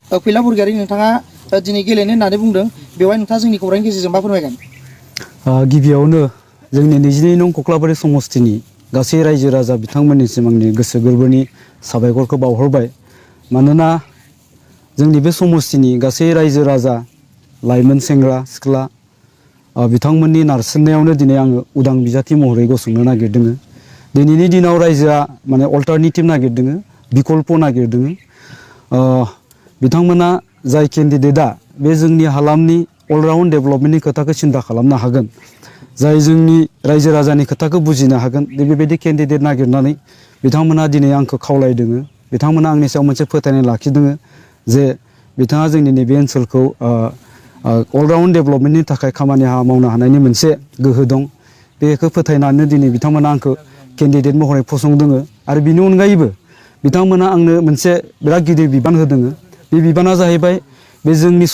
फैला बरगयारि नोंथाङा दिनै गेलेनो होननानै बुंदों बेवहाय नोंथाङा जोंनि खौरांनि गेजेरजों मा फोरमायगोन? गिबियावनो जोंनि 22 नं कख्लाबारि समस्तिनि गासै रायजो राजा बिथांमोननिसिम आंनि गोसो गोरबोनि साबायखरखौ बावहरबाय। मानोना जोंनि बे समस्तिनि गासै रायजो राजा लाइमोन सेंग्रा सिख्ला बिथांमोननि नारसिननायावनो दिनै आङो उदां बिजाथि महरै गसंनो नागिरदों। दिनैनि दिनाव रायजोआ माने अल्टारनेटिभ नागिरदों, बिकल्प नागिरदों। बिथांमोना जाय केन्डिडेटआ बे जोंनि हालामनि अलराउन्ड डेभेलपमेन्टनि खोथाखौ सिन्था खालामनो हागोन, जाय जोंनि रायजो राजानि खोथाखौ बुजिनो हागोन, बेबायदि केन्डिडेट नागिरनानै बिथांमोना दिनै आंखौ खावलायदों। बिथांमोना आंनि सायाव मोनसे फोथायनाय लाखिदों जे बिथाङा जोंनि नैबे ओनसोलखौ अलराउन्ड डेभेलपमेन्टनि थाखाय खामानि मावनो हानायनि मोनसे गोहो दं। बेखौ फोथायनानै दिनै बिथांमोना आंखौ केन्डिडेट महरै फसंदों। आरो बिनि अनगायैबो बिथांमोना आंनो मोनसे बिराद गिदिर बिबान होदों। बे बिबाना जाहैबाय बे जोंनि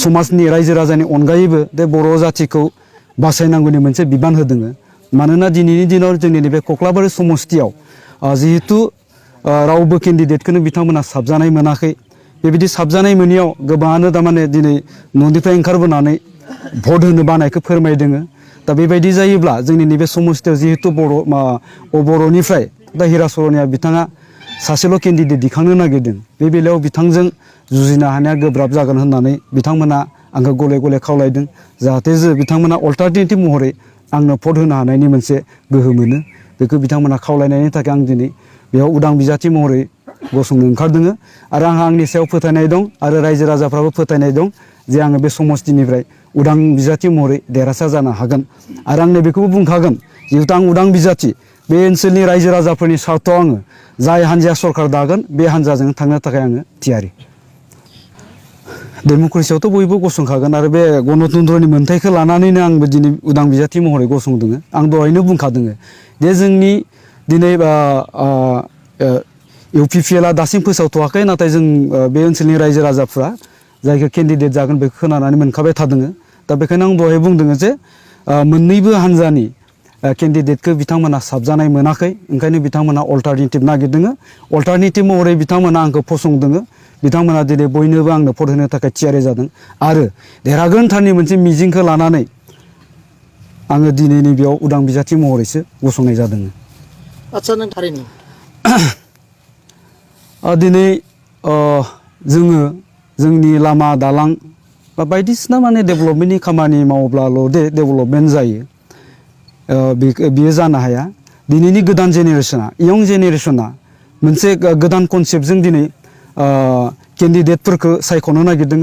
समाजनि रायजो राजानि अनगायैबो बे बर' जाथिखौ बासायनांगौनि मोनसे बिबान होदों। मानोना दिनैनि दिनाव जोंनि नैबे कख्लाबारि समस्तियाव जिहेतु रावबो केन्डिडेटखौनो बिथांमोना साबजानाय मोनाखै। बेबायदि साबजानाय मोनियाव गोबाङानो थारमाने दिनै न'निफ्राय ओंखारबोनानै भट होनो बानायखौ फोरमायदों। दा बेबायदि जायोब्ला जोंनि नैबे समस्तियाव जिहेतु बर'निफ्राय दा हिराचरनिया बिथाङा सासेल' केन्डिडेट दिखांनो नागिरदों। बे बेलायाव बिथांजों जुजिनो हानाया गोब्राब जागोन होननानै बिथांमोना आंखौ गले गले खावलायदों, जाहाथे बिथांमोना अल्टारनेटिभ महरै आंनो भट होनो हानायनि मोनसे गोहो मोनो। बेखौ बिथांमोना खावलायनायनि थाखाय आं दिनै बेयाव उदां बिजाथि महरै गसंनो ओंखारदों। आरो आंहा आंनि सायाव फोथायनाय दं आरो रायजो राजाफ्राबो फोथायनाय दं जे आङो बे समस्तिनिफ्राय उदां बिजाथि महरै देरहासार जानो हागोन। आरो आं बेखौबो बुंखागोन, जिहेतु आं उदां बिजाथि, बे ओनसोलनि रायजो राजाफोरनि सार्थआव आङो जाय हान्जाया सरकार दागोन बे हान्जाजों थांनो थाखाय आङो थियारि। डेम'क्रेसियावथ' बयबो गसंखागोन आरो बे गणतन्त्रनि मोन्थायखौ लानानैनो आंबो दिनै उदां बिजाथि महरै गसंदों। आं दहायनो बुंखादों जे जोंनि दिनै UPPLआ दासिम फोसावथ'वाखै, नाथाय जों बे ओनसोलनि रायजो राजाफ्रा जायखौ केन्डिडेट जागोन बेखौ खोनानानै मोनखाबाय थादों। दा बेखायनो आं दहाय बुंदों जे मोननैबो हान्जानि केन्डिडेटखौ बिथांमोना साबजानाय मोनाखै, ओंखायनो बिथांमोना अल्टारनेटिभ नागिरदों। अल्टारनेटिभ महरै बिथांमोना आंखौ फसंदों। बिथांमोना दिनै बयनोबो आंनो भट होनो थाखाय थियारि जादों आरो देरहागोनथारनि मोनसे मिजिंखौ लानानै आङो दिनै नैबेयाव उदां बिजाथि महरैसो गसंनाय जादों। आदसा नों थारैनो दिनै जोङो जोंनि लामा दालां बा बायदिसिना माने डेभेलपमेन्टनि खामानि मावब्लाल' डेभेलपमेन्ट जायो, बियो जानो हाया। दिनैनि गोदान जेनेरेसना, इयं जेनेरेसना मोनसे गोदान कनसेप्टजों दिनै केन्डिडेटफोरखौ सायख'नो नागिरदों,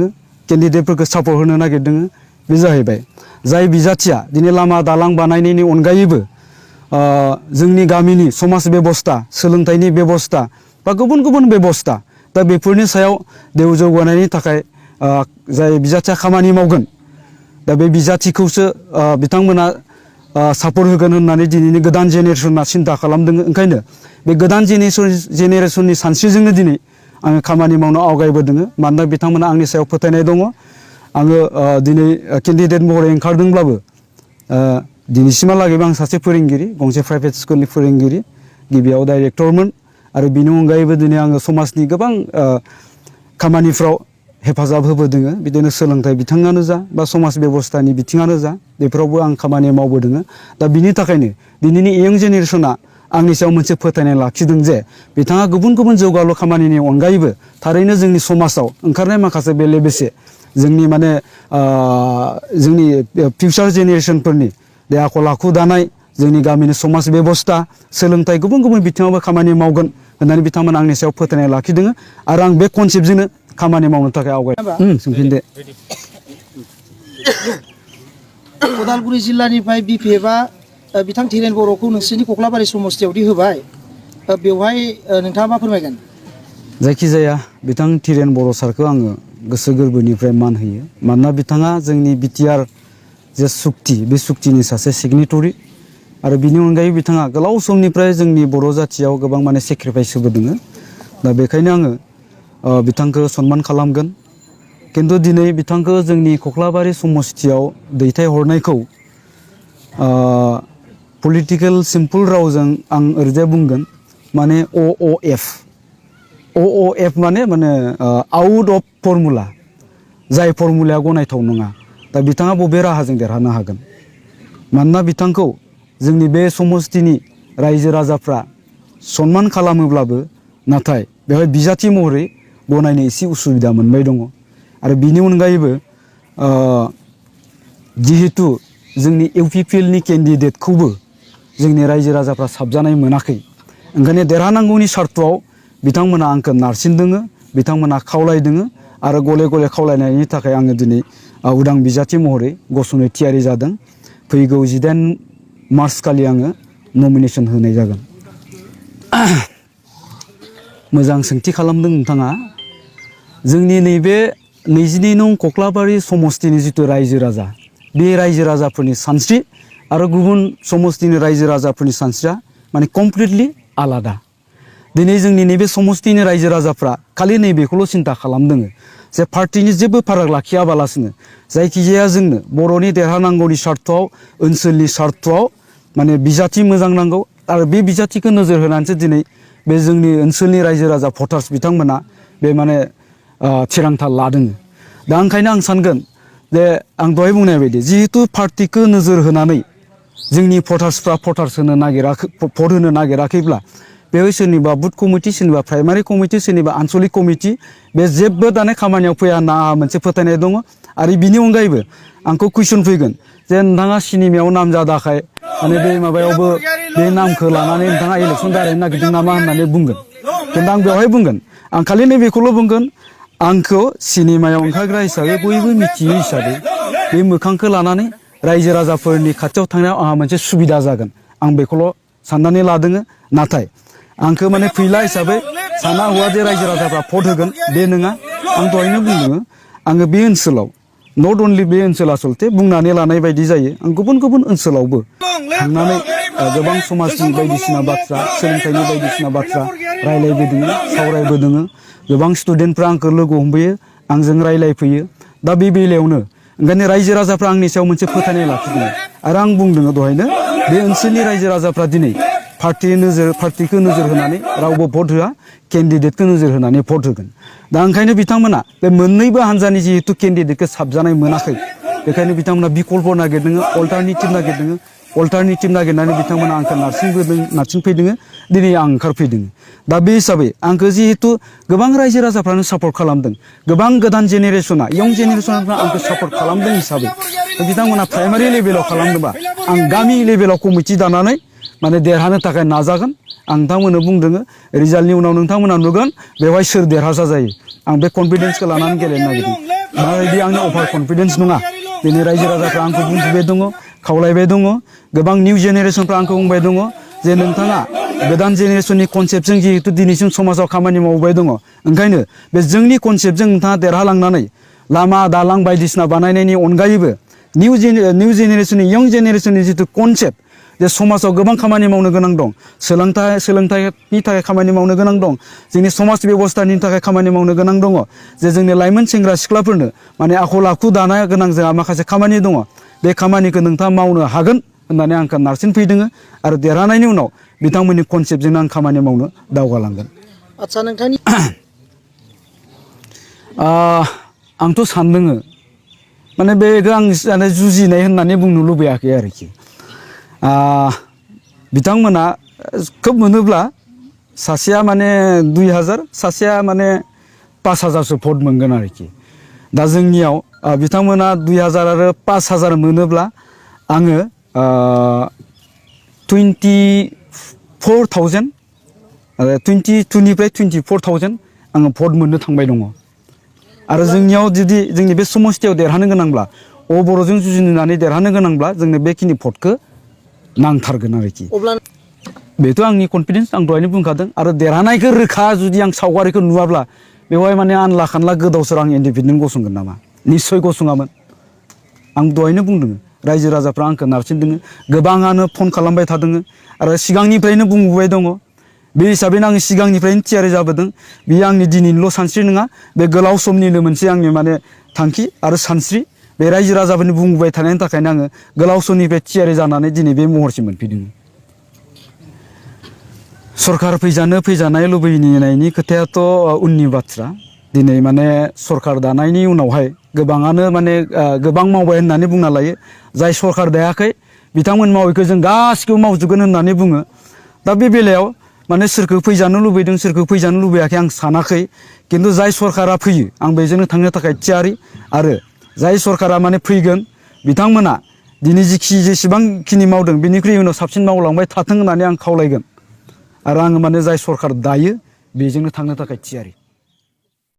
केन्डिडेटफोरखौ सापर्ट होनो नागिरदों। बे जाहैबाय जाय बिजाथिया दिनै लामा दालां बानायनायनि अनगायैबो जोंनि गामिनि समाज बेबस्था, सोलोंथाइनि बेबस्था बा गुबुन गुबुन बेबस्था, दा बेफोरनि सायाव देव जौगानायनि थाखाय जाय बिजाथिया खामानि मावगोन, दा बे बिजाथिखौसो बिथांमोना सापर्ट होगोन होननानै दिनैनि गोदान जेनेरेसना सिन्था खालामदों। ओंखायनो बे गोदान जेनेरेसननि सानस्रिजोंनो दिनै आङो खामानि मावनो आवगायबोदों। मानोना बिथांमोना आंनि सायाव फोथायनाय दङ। आङो दिनै केन्डिडेट महरै ओंखारदोंब्लाबो दिनैसिमहालागैबो आं सासे फोरोंगिरि, गंसे प्राइभेट स्कुलनि फोरोंगिरि, गिबियाव डाइरेक्टरमोन। आरो बिनि अनगायैबो दिनै आङो समाजनि गोबां खामानिफ्राव हेफाजाब होबोदों। बिदिनो सोलोंथाइ बिथिङानो जा बा समाज बेबस्थानि बिथिङानो जा, बेफोरावबो आं खामानि मावबोदों। दा बिनि थाखायनो दिनैनि इयं जेनेरेसना आंनि सायाव मोनसे फोथायनाय लाखिदों जे बिथाङा गुबुन गुबुन जौगालु खामानिनि अनगायैबो थारैनो जोंनि समाजाव ओंखारनाय माखासे बेले बेसे जोंनि माने जोंनि फिउचार जेनेरेसनफोरनि बे आखल आखु दानाय, जोंनि गामिनि समाज बेबस्था, सोलोंथाइ गुबुन गुबुन बिथिङावबो खामानि मावगोन होननानै बिथांमोना आंनि सायाव फोथायनाय लाखिदों। आरो आं बे कनसेप्टजोंनो खामानि मावनो थाखाय सोंफिनदो। उदालगुरि जिल्लानिफ्राय बिपिएफआ बिथां धीरेन बर'खौ नोंसोरनि कख्लाबारि समस्तियावदि होबाय, बेवहाय नोंथाङा मा फोरमायगोन? जायखिजाया बिथां धीरेन बर' सारखौ आङो गोसो गोरबोनिफ्राय मान होयो। मानोना बिथाङा जोंनि बिटिआर जे सुक्ति, बे सुक्तिनि सासे सिगनेटरि। आरो बिनि अनगायै बिथाङा गोलाव समनिफ्राय जोंनि बर' जाथियाव गोबां माने सेक्रिफाइस होबोदों। दा बेखायनो आङो बिथांखौ सनमान खालामगोन। खिन्थु दिनै बिथांखौ जोंनि कख्लाबारि समस्तियाव दैथायहरनायखौ पलिटिकेल सिम्पोल रावजों आं ओरैजाय बुंगोन, माने OOF OOF माने आउट अफ फर्मुला जाय फर्मुलाया गनायथाव नङा दा बिथाङा बबे राहाजों देरहानो हागोन मानोना बिथांखौ जोंनि बे समस्तिनि रायजो राजाफ्रा सनमान खालामोब्लाबो नाथाय बेवहाय बिजाथि महरै गनायनो एसे उसुबिदा मोनबाय दङ आरो बिनि अनगायैबो जिहेतु जोंनि UPPL नि केन्डिडेटखौबो जोंनि रायजो राजाफ्रा साबजानाय मोनाखै ओंखायनो देरहानांगौनि सार्थआव बिथांमोना आंखौ नारसिनदों बिथांमोना खावलायदों आरो गले गले खावलायनायनि थाखाय आङो दिनै उदां बिजाथि महरै गसंनो थियारि जादों फैगौ 18 मार्च खालि आङो नमिनेसन होनाय जागोन मोजां सोंथि खालामदों नोंथाङा जोंनि नैबे 22 नं कक्लाबारि समस्तिनि जितु रायजो राजा बे रायजो राजाफोरनि सानस्रि आरो गुबुन समस्तिनि रायजो राजाफोरनि सानस्रिया माने कमप्लिटलि आलादा दिनै जोंनि नैबे समस्तिनि रायजो राजाफ्रा खालि नैबेखौल' सिन्ता खालामदों जे पार्टिनि जेबो फाराग लाखियाबालासिनो जायखिजाया जोंनो बर'नि देरहानांगौनि सार्थआव ओनसोलनि सार्थआव माने बिजाथि मोजां नांगौ आरो बे बिजाथिखौ नोजोर होनानैसो दिनै बे जोंनि ओनसोलनि रायजो राजा भटार्स बिथांमोना बे माने थिरांथा लादों दा ओंखायनो आं सानगोन जे आं दहाय बुंनाय बायदि जिहेतु पार्टिखौ नोजोर होनानै जोंनि भटार्सफ्रा भटार्स होनो नागिराखै भट होनो नागिराखैब्ला बेवहाय सोरनिबा बुथ कमिटि सोरनिबा प्राइमारि कमिटि सोरनिबा आन्चलिक कमिटि बे जेबो दाने खामानियाव फैया होनना आंहा मोनसे फोथायनाय दङ आरो बिनि अनगायैबो आंखौ कुइसन फैगोन जे नोंथाङा सिनेमायाव नाम जादाखाय माने बे माबायावबो बे नामखौ लानानै नोंथाङा इलेक्सन दारायनो नागिरदों नामा होननानै बुंगोन खिन्थु आं बेवहाय बुंगोन आं खालि नैबेखौल' बुंगोन आंखौ सिनेमायाव ओंखारग्रा हिसाबै बयबो मिथियो हिसाबै बे मोखांखौ लानानै रायजो राजाफोरनि खाथियाव थांनायाव आंहा मोनसे सुबिदा जागोन आं बेखौल' साननानै लादों नाथाय आंखौ माने फैला हिसाबै साना हुआ जे रायजो राजाफ्रा भट होगोन बे नङा आं दहायनो बुंदों आङो बे ओनसोलाव नट अनलि बे ओनसोल आसलते बुंनानै लानाय बायदि जायो आं गुबुन गुबुन ओनसोलावबो थांनानै गोबां समाजनि बायदिसिना बाथ्रा सोलोंथाइनि बायदिसिना बाथ्रा रायलायबोदों सावरायबोदों गोबां स्टुडेन्टफ्रा आंखौ लोगो हमबोयो आंजों रायलायफैयो दा बे बेलायावनो ओंखायनो रायजो राजाफ्रा आंनि सायाव मोनसे फोथायनाय लाखिदों आरो आं बुंदों दहायनो बे ओनसोलनि रायजो राजाफ्रा दिनै पार्टिखौ नोजोर होनानै रावबो भट होआ केन्डिडेटखौ नोजोर होनानै भट होगोन दा ओंखायनो बिथांमोना बे मोननैबो हान्जानि जिहेतु केन्डिडेटखौ साबजानाय मोनाखै बेखायनो बिथांमोना बिकल्प नागिरदों अल्टारनेटिभ नागिरनानै बिथांमोना आंखौ नारसिनफैदों दिनै आं ओंखारफैदों दा बे हिसाबै आंखौ जिहेतु गोबां रायजो राजाफ्रानो सापर्ट खालामदों गोबां गोदान जेनेरेसना इयं जेनेरेसनफ्रा आंखौ सापर्ट खालामदों हिसाबै बिथांमोना प्राइमारि लेभेलाव खालामदोंबा आं गामि लेभेलाव कमिटि दानानै माने देरहानो थाखाय नाजागोन आं नोंथांमोननो बुंदों रिजाल्टनि उनाव नोंथांमोना नुगोन बेवहाय सोर देरहासार जायो आं बे कनफिडेन्सखौ लानानै गेलेनो नागिरदों माबायदि आंनि अभार कनफिडेन्स नङा दिनै रायजो राजाफ्रा आंखौ बुंफैबाय दङ खावलायबाय दङ गोबां निउ जेनेरेसनफ्रा आंखौ बुंबाय दङ जे नोंथाङा गोदान जेनेरेसननि कनसेप्टजों जिहेतु दिनैसिम समाजाव खामानि मावबाय दङ ओंखायनो बे जोंनि कनसेप्टजों नोंथाङा देरहालांनानै लामा दालां बायदिसिना बानायनायनि अनगायैबो निउ जेनेरेसननि यं जेनेरेसननि जितु कनसेप्ट जे समाजाव गोबां खामानि मावनो गोनां दं सोलोंथाइनि थाखाय खामानि मावनो गोनां दं जोंनि समाज बेबस्थानि थाखाय खामानि मावनो गोनां दङ जे जोंनि लाइमोन सेंग्रा सिख्लाफोरनो माने आखल आखु दानो गोनां जोंहा माखासे खामानि दङ बे खामानिखौ नोंथाङा मावनो हागोन होननानै आंखौ नारसिनफैदों आरो देरहानायनि उनाव बिथांमोननि कनसेप्टजोंनो आं खामानि मावनो दावगालांगोन आदसा नोंथांनि आंथ' सानदों माने बेखौ आं जुजिनाय होननानै बुंनो लुबैयाखै आरोखि बिथांमोना खोब मोनोब्ला सासेया माने 2000 सासेया माने 5000सो भट मोनगोन आरोखि दा जोंनियाव बिथांमोना 2000 आरो 5000 मोनोब्ला आङो 24,000 आरो 22निफ्राय 24,000 आङो भट मोननो थांबाय दङ आरो जोंनियाव जुदि जोंनि बे समस्तियाव देरहानो गोनांब्ला बर'जों जुजिनानै देरहानो गोनांब्ला जोंनो बेखिनि भटखौ नांथारगोन आरोखि बेथ' आंनि कनफिडेन्स आं दहायनो बुंखादों आरो देरहानायखौ रोखा जुदि आं सावगारिखौ नुवाब्ला बेवहाय माने आनला खानला गोदाव सोराव आं इन्डिपेन्डेन्ट गसंगोन नामा निस्सय गसङामोन आं दहायनो बुंदों रायजो राजाफ्रा आंखौ नारसिनदों गोबाङानो फन खालामबाय थादों आरो सिगांनिफ्रायनो बुंबोबाय दङ बे हिसाबैनो आं सिगांनिफ्रायनो थियारि जाबोदों बेयो आंनि दिनैनिल' सानस्रि नङा बे गोलाव समनिनो मोनसे आंनि माने थांखि आरो सानस्रि बे रायजो राजाफोरनि बुंबोबाय थानायनि थाखायनो आङो गोलाव समनिफ्राय थियारि जानानै दिनै बे महरसिम मोनफैदों सरकार फैजानाय लुबैनायनि खोथायाथ' उननि बाथ्रा दिनै माने सरकार दानायनि उनावहाय गोबाङानो माने गोबां मावबाय होननानै बुंना लायो जाय सरकार दायाखै बिथांमोन मावैखौ जों गासिखौबो मावजोबगोन होननानै बुङो दा बे बेलायाव माने सोरखौ फैजानो लुबैदों सोरखौ फैजानो लुबैयाखै आं सानाखै किन्तु जाय सरकारा फैयो आं बेजोंनो थांनो थाखाय थियारि आरो जाय सरकारा माने फैगोन बिथांमोना दिनै जेसेबांखिनि मावदों बिनिख्रुइ उनाव साबसिन मावलांबाय थाथों होननानै आं खावलायगोन आरो आङो माने जाय सरकार दायो बेजोंनो थांनो थाखाय थियारि